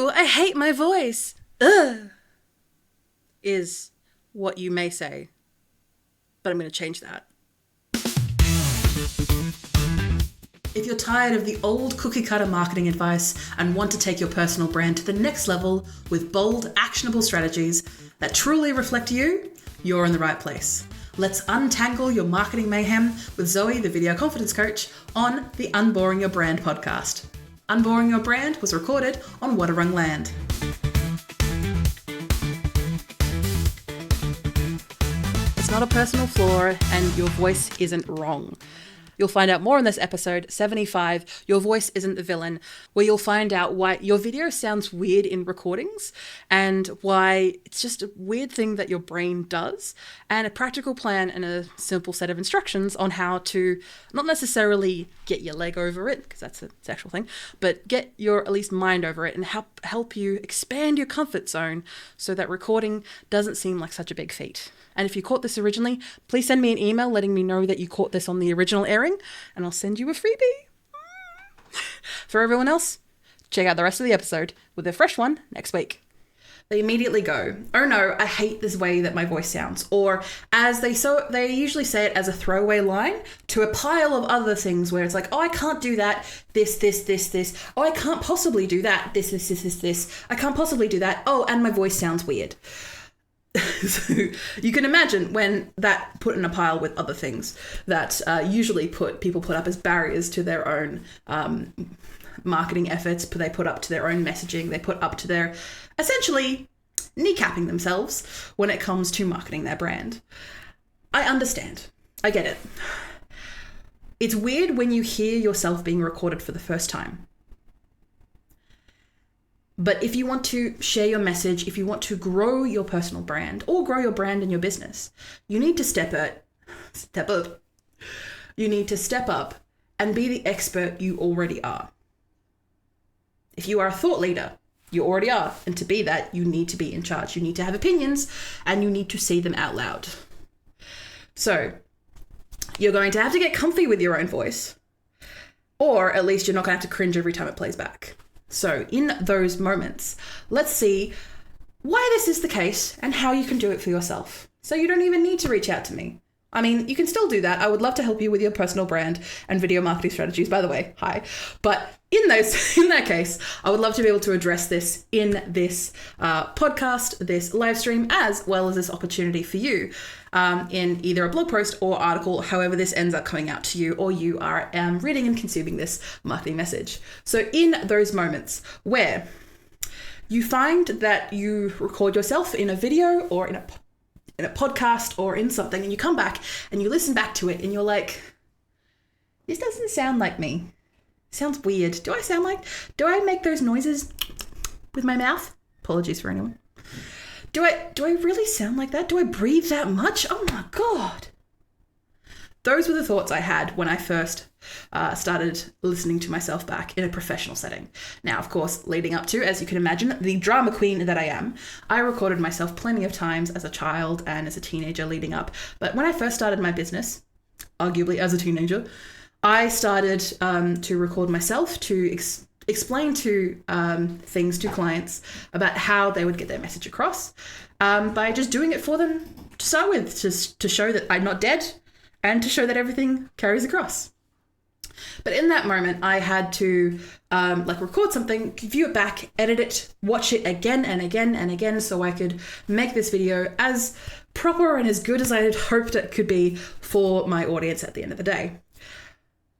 Ew, I hate my voice. Ugh. Is what you may say. But I'm going to change that. If you're tired of the old cookie-cutter marketing advice and want to take your personal brand to the next level with bold, actionable strategies that truly reflect you, you're in the right place. Let's untangle your marketing mayhem with Zoe, the video confidence coach, on the Unboring Your Brand podcast. Unboring Your Brand was recorded on Wadawurrung land. It's not a personal flaw and your voice isn't wrong. You'll find out more in this episode 75, Your Voice Isn't the Villain, where you'll find out why your video sounds weird in recordings and why it's just a weird thing that your brain does, and a practical plan and a simple set of instructions on how to not necessarily get your leg over it, because that's a sexual thing, but get your at least mind over it and help you expand your comfort zone so that recording doesn't seem like such a big feat. And if you caught this originally, please send me an email letting me know that you caught this on the original airing, and I'll send you a freebie. For everyone else, check out the rest of the episode with a fresh one next week. They immediately go, oh no, I hate this way that my voice sounds. Or as they usually say it as a throwaway line to a pile of other things where it's like, oh, I can't do that, this. Oh, I can't possibly do that, this. I can't possibly do that. Oh, and my voice sounds weird. So you can imagine when that put in a pile with other things that usually people put up as barriers to their own marketing efforts, they put up to their own messaging, they put up to their essentially kneecapping themselves when it comes to marketing their brand. I understand. I get it. It's weird when you hear yourself being recorded for the first time. But if you want to share your message, if you want to grow your personal brand or grow your brand in your business, you need to step up. You need to step up and be the expert you already are. If you are a thought leader, you already are. And to be that, you need to be in charge. You need to have opinions and you need to say them out loud. So you're going to have to get comfy with your own voice, or at least you're not going to have to cringe every time it plays back. So in those moments, let's see why this is the case and how you can do it for yourself. So you don't even need to reach out to me. I mean, you can still do that. I would love to help you with your personal brand and video marketing strategies, by the way. Hi. But in that case, I would love to be able to address this in this podcast, this live stream, as well as this opportunity for you in either a blog post or article, however this ends up coming out to you, or you are reading and consuming this marketing message. So in those moments where you find that you record yourself in a video or in a podcast or in something, and you come back and you listen back to it and you're like, this doesn't sound like me. It sounds weird. Do I make those noises with my mouth? Apologies for anyone. Do I really sound like that? Do I breathe that much? Oh my God. Those were the thoughts I had when I first started listening to myself back in a professional setting. Now, of course, leading up to, as you can imagine, the drama queen that I am, I recorded myself plenty of times as a child and as a teenager leading up. But when I first started my business, arguably as a teenager, I started to record myself to explain to things to clients about how they would get their message across by just doing it for them to start with, just to show that I'm not dead and to show that everything carries across. But in that moment, I had to record something, view it back, edit it, watch it again and again and again so I could make this video as proper and as good as I had hoped it could be for my audience at the end of the day.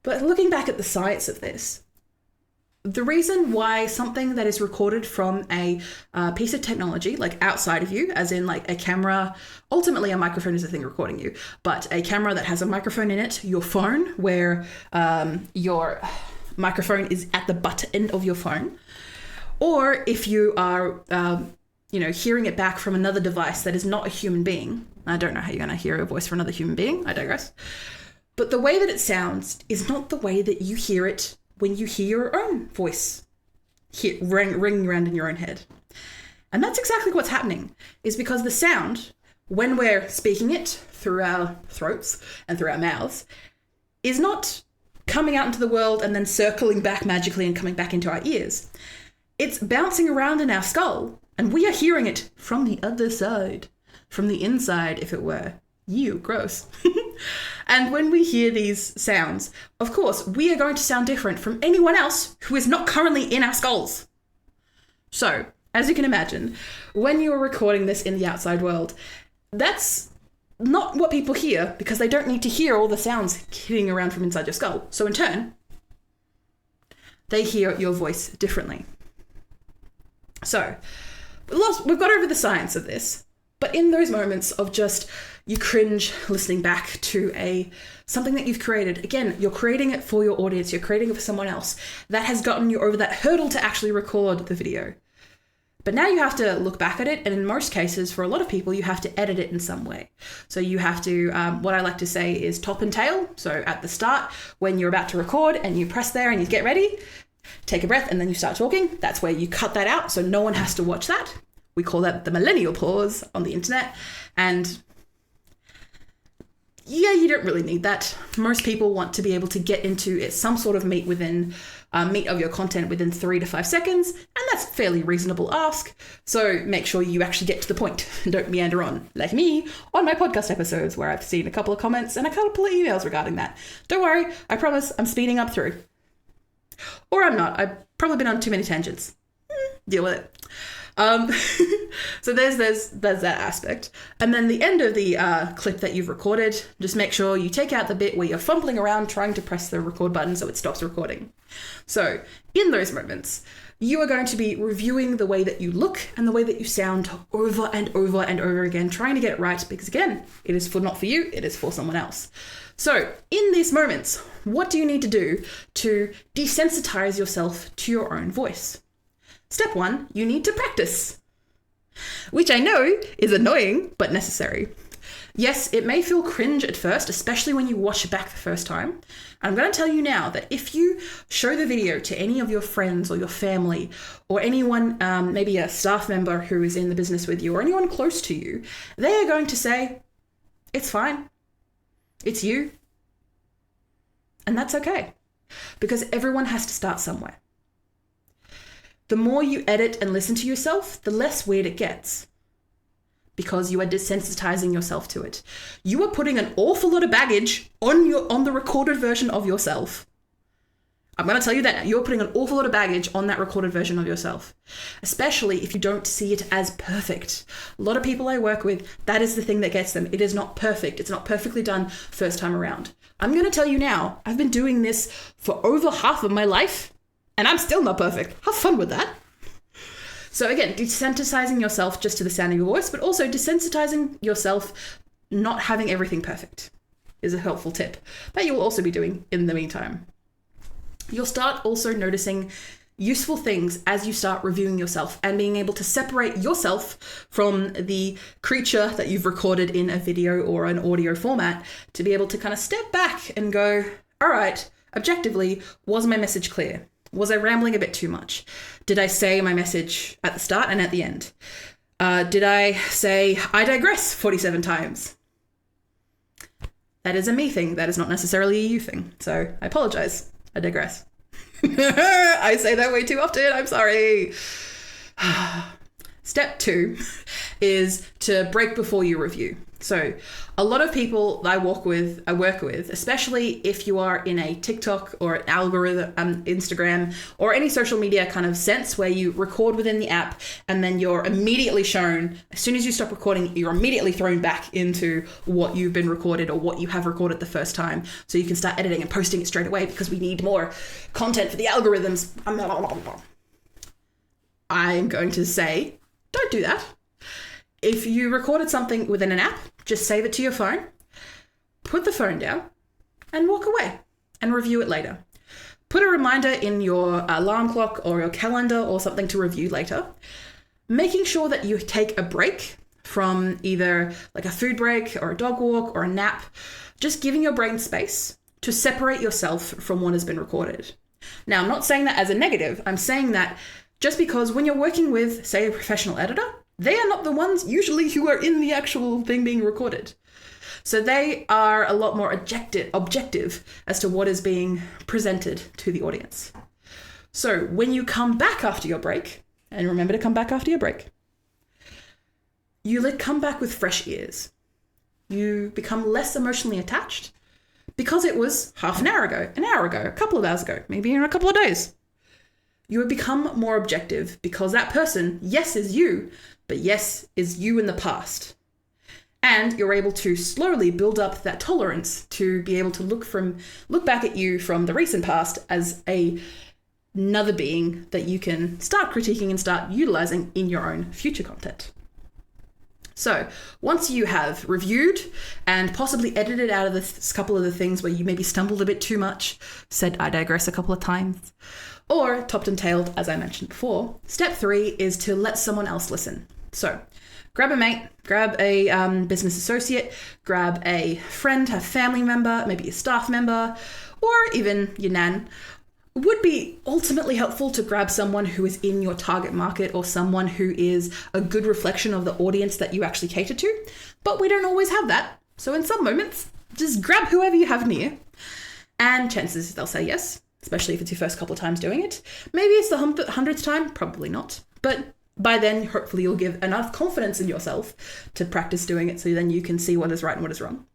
But looking back at the science of this, the reason why something that is recorded from a piece of technology, like outside of you, as in like a camera, ultimately a microphone is the thing recording you, but a camera that has a microphone in it, your phone, where your microphone is at the butt end of your phone, or if you are, hearing it back from another device that is not a human being. I don't know how you're going to hear a voice from another human being. I digress. But the way that it sounds is not the way that you hear it when you hear your own voice ringing around in your own head. And that's exactly what's happening, is because the sound, when we're speaking it through our throats and through our mouths, is not coming out into the world and then circling back magically and coming back into our ears. It's bouncing around in our skull, and we are hearing it from the other side, from the inside, if it were. You, gross. And when we hear these sounds, of course, we are going to sound different from anyone else who is not currently in our skulls. So, as you can imagine, when you're recording this in the outside world, that's not what people hear, because they don't need to hear all the sounds hitting around from inside your skull. So in turn, they hear your voice differently. So, we've got over the science of this, but in those moments of just you cringe listening back to something that you've created, again, you're creating it for your audience, you're creating it for someone else, that has gotten you over that hurdle to actually record the video. But now you have to look back at it, and in most cases, for a lot of people, you have to edit it in some way. So you have to, what I like to say is top and tail. So at the start, when you're about to record and you press there and you get ready, take a breath and then you start talking. That's where you cut that out so no one has to watch that. We call that the millennial pause on the internet. And yeah, you don't really need that. Most people want to be able to get into some sort of meat of your content within 3 to 5 seconds, and that's a fairly reasonable ask. So make sure you actually get to the point and don't meander on, like me on my podcast episodes, where I've seen a couple of comments and a couple of emails regarding that. Don't worry, I promise I'm speeding up through. Or I'm not. I've probably been on too many tangents. Deal with it. So there's that aspect. And then the end of the clip that you've recorded, just make sure you take out the bit where you're fumbling around trying to press the record button so it stops recording. So in those moments, you are going to be reviewing the way that you look and the way that you sound over and over and over again, trying to get it right, because again, it is not for you, it is for someone else. So in these moments, what do you need to do to desensitize yourself to your own voice? Step 1, you need to practice, which I know is annoying, but necessary. Yes, it may feel cringe at first, especially when you watch it back the first time. And I'm going to tell you now that if you show the video to any of your friends or your family or anyone, maybe a staff member who is in the business with you or anyone close to you, they are going to say, it's fine. It's you. And that's okay, because everyone has to start somewhere. The more you edit and listen to yourself, the less weird it gets, because you are desensitizing yourself to it. You are putting an awful lot of baggage on the recorded version of yourself. I'm going to tell you that you're putting an awful lot of baggage on that recorded version of yourself, especially if you don't see it as perfect. A lot of people I work with, that is the thing that gets them. It is not perfect. It's not perfectly done first time around. I'm going to tell you now, I've been doing this for over half of my life, and I'm still not perfect. Have fun with that. So again, desensitizing yourself just to the sound of your voice, but also desensitizing yourself not having everything perfect is a helpful tip that you will also be doing in the meantime. You'll start also noticing useful things as you start reviewing yourself and being able to separate yourself from the creature that you've recorded in a video or an audio format, to be able to kind of step back and go, all right, objectively, was my message clear? Was I rambling a bit too much? Did I say my message at the start and at the end? Did I say, I digress 47 times? That is a me thing. That is not necessarily a you thing. So I apologize. I digress. I say that way too often. I'm sorry. Step 2 is to break before you review. So a lot of people I work with, especially if you are in a TikTok or an algorithm, Instagram, or any social media kind of sense where you record within the app and then you're immediately shown, as soon as you stop recording, you're immediately thrown back into what you've been recorded or what you have recorded the first time. So you can start editing and posting it straight away because we need more content for the algorithms. I'm going to say, don't do that. If you recorded something within an app, just save it to your phone, put the phone down, and walk away and review it later. Put a reminder in your alarm clock or your calendar or something to review later, making sure that you take a break from either like a food break or a dog walk or a nap, just giving your brain space to separate yourself from what has been recorded. Now, I'm not saying that as a negative. I'm saying that just because when you're working with, say, a professional editor, they are not the ones usually who are in the actual thing being recorded. So they are a lot more objective as to what is being presented to the audience. So when you come back after your break, and remember to come back after your break, you come back with fresh ears. You become less emotionally attached because it was half an hour ago, a couple of hours ago, maybe in a couple of days. You would become more objective because that person, yes, is you, but yes, is you in the past. And you're able to slowly build up that tolerance to be able to look back at you from the recent past as another being that you can start critiquing and start utilizing in your own future content. So once you have reviewed and possibly edited out of this couple of the things where you maybe stumbled a bit too much, said I digress a couple of times, or topped and tailed, as I mentioned before, step 3 is to let someone else listen. So grab a mate, grab a business associate, grab a friend, a family member, maybe a staff member, or even your nan. It would be ultimately helpful to grab someone who is in your target market or someone who is a good reflection of the audience that you actually cater to, but we don't always have that. So in some moments, just grab whoever you have near, and chances they'll say yes, especially if it's your first couple of times doing it. Maybe it's the 100th time, probably not, but by then, hopefully you'll give enough confidence in yourself to practice doing it so then you can see what is right and what is wrong.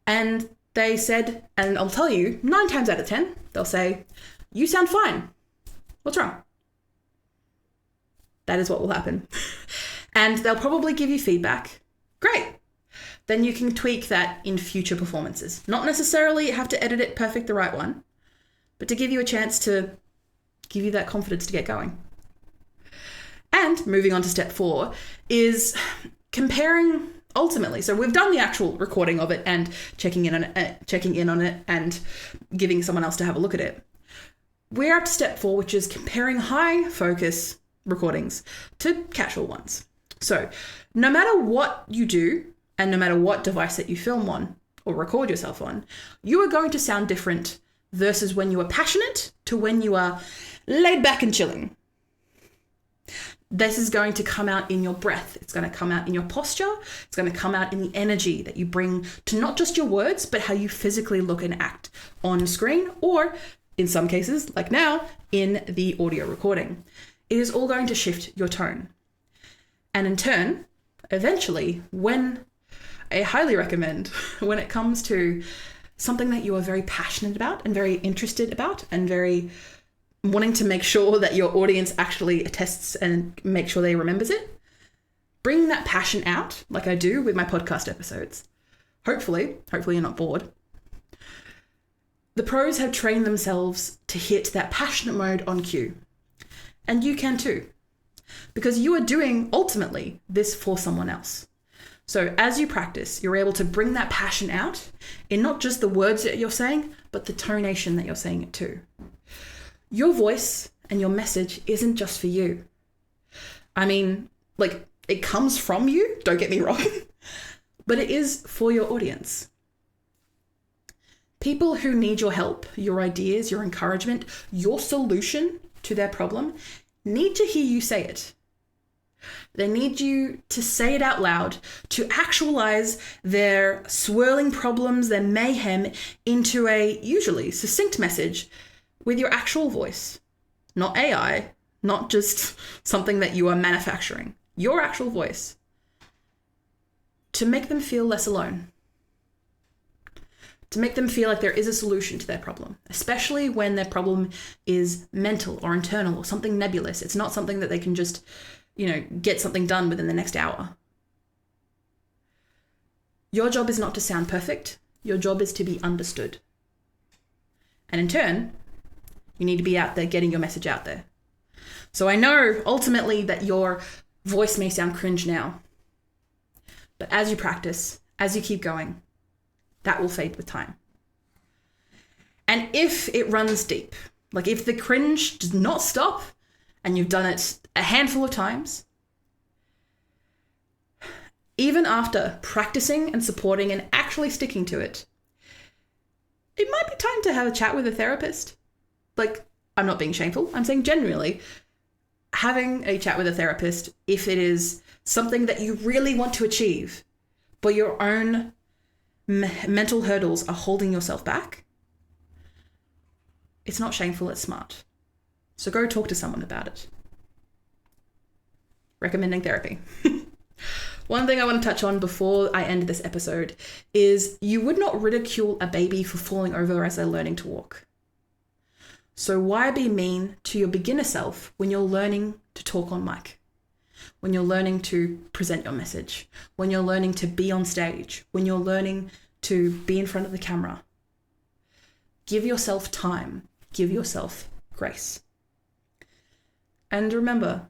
And they said, and I'll tell you, 9 times out of 10, they'll say, you sound fine. What's wrong? That is what will happen. And they'll probably give you feedback. Great. Then you can tweak that in future performances. Not necessarily have to edit it perfect, the right one, but to give you a chance to give you that confidence to get going. And moving on to step 4 is comparing ultimately. So we've done the actual recording of it and checking in on it and giving someone else to have a look at it. We're up to step 4, which is comparing high focus recordings to casual ones. So no matter what you do and no matter what device that you film on or record yourself on, you are going to sound different versus when you are passionate to when you are laid back and chilling. This is going to come out in your breath. It's going to come out in your posture. It's going to come out in the energy that you bring to not just your words, but how you physically look and act on screen, or in some cases, like now, in the audio recording. It is all going to shift your tone. And in turn, eventually, I highly recommend when it comes to something that you are very passionate about and very interested about and very wanting to make sure that your audience actually attests and make sure they remembers it, bring that passion out like I do with my podcast episodes. Hopefully you're not bored. The pros have trained themselves to hit that passionate mode on cue. And you can too, because you are doing ultimately this for someone else. So as you practice, you're able to bring that passion out in not just the words that you're saying, but the tonation that you're saying it to. Your voice and your message isn't just for you. I mean, it comes from you, don't get me wrong, but it is for your audience. People who need your help, your ideas, your encouragement, your solution to their problem need to hear you say it. They need you to say it out loud, to actualize their swirling problems, their mayhem into a usually succinct message with your actual voice, not AI, not just something that you are manufacturing, your actual voice, to make them feel less alone, to make them feel like there is a solution to their problem, especially when their problem is mental or internal or something nebulous. It's not something that they can just, get something done within the next hour. Your job is not to sound perfect. Your job is to be understood. And in turn, you need to be out there getting your message out there. So I know ultimately that your voice may sound cringe now, but as you practice, as you keep going, that will fade with time. And if it runs deep, like if the cringe does not stop and you've done it a handful of times, even after practicing and supporting and actually sticking to it, it might be time to have a chat with a therapist. I'm not being shameful. I'm saying genuinely, having a chat with a therapist, if it is something that you really want to achieve, but your own mental hurdles are holding yourself back, it's not shameful, it's smart. So go talk to someone about it. Recommending therapy. One thing I want to touch on before I end this episode is you would not ridicule a baby for falling over as they're learning to walk. So why be mean to your beginner self when you're learning to talk on mic? When you're learning to present your message? When you're learning to be on stage? When you're learning to be in front of the camera? Give yourself time. Give yourself grace. And remember,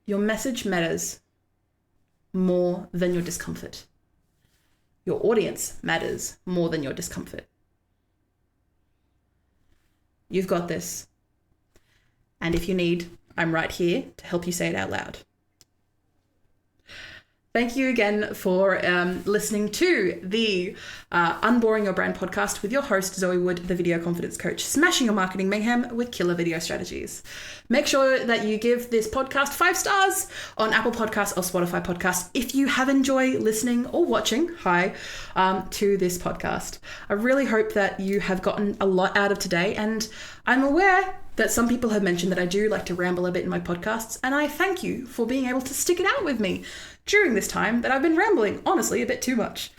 your message matters more than your discomfort. Your audience matters more than your discomfort. You've got this. And if you need, I'm right here to help you say it out loud. Thank you again for listening to the Unboring Your Brand podcast with your host, Zoe Wood, the video confidence coach, smashing your marketing mayhem with killer video strategies. Make sure that you give this podcast 5 stars on Apple Podcasts or Spotify Podcasts if you have enjoyed listening or watching to this podcast. I really hope that you have gotten a lot out of today, and I'm aware that some people have mentioned that I do like to ramble a bit in my podcasts, and I thank you for being able to stick it out with me during this time that I've been rambling, honestly, a bit too much.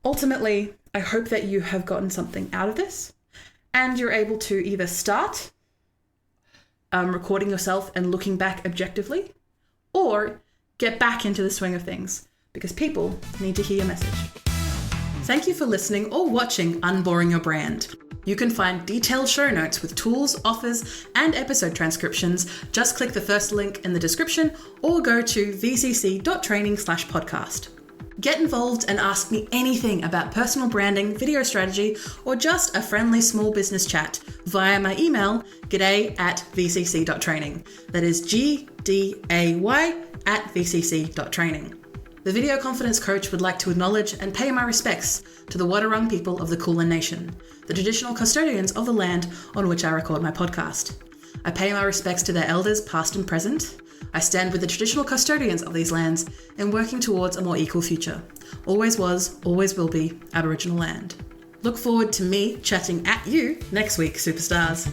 Ultimately, I hope that you have gotten something out of this, and you're able to either start recording yourself and looking back objectively, or get back into the swing of things, because people need to hear your message. Thank you for listening or watching Unboring Your Brand. You can find detailed show notes with tools, offers, and episode transcriptions. Just click the first link in the description or go to vcc.training/podcast. Get involved and ask me anything about personal branding, video strategy, or just a friendly small business chat via my email, g'day@vcc.training. That is gday@vcc.training. The Video Confidence Coach would like to acknowledge and pay my respects to the Wadawurrung people of the Kulin Nation, the traditional custodians of the land on which I record my podcast. I pay my respects to their elders past and present. I stand with the traditional custodians of these lands in working towards a more equal future. Always was, always will be Aboriginal land. Look forward to me chatting at you next week, superstars.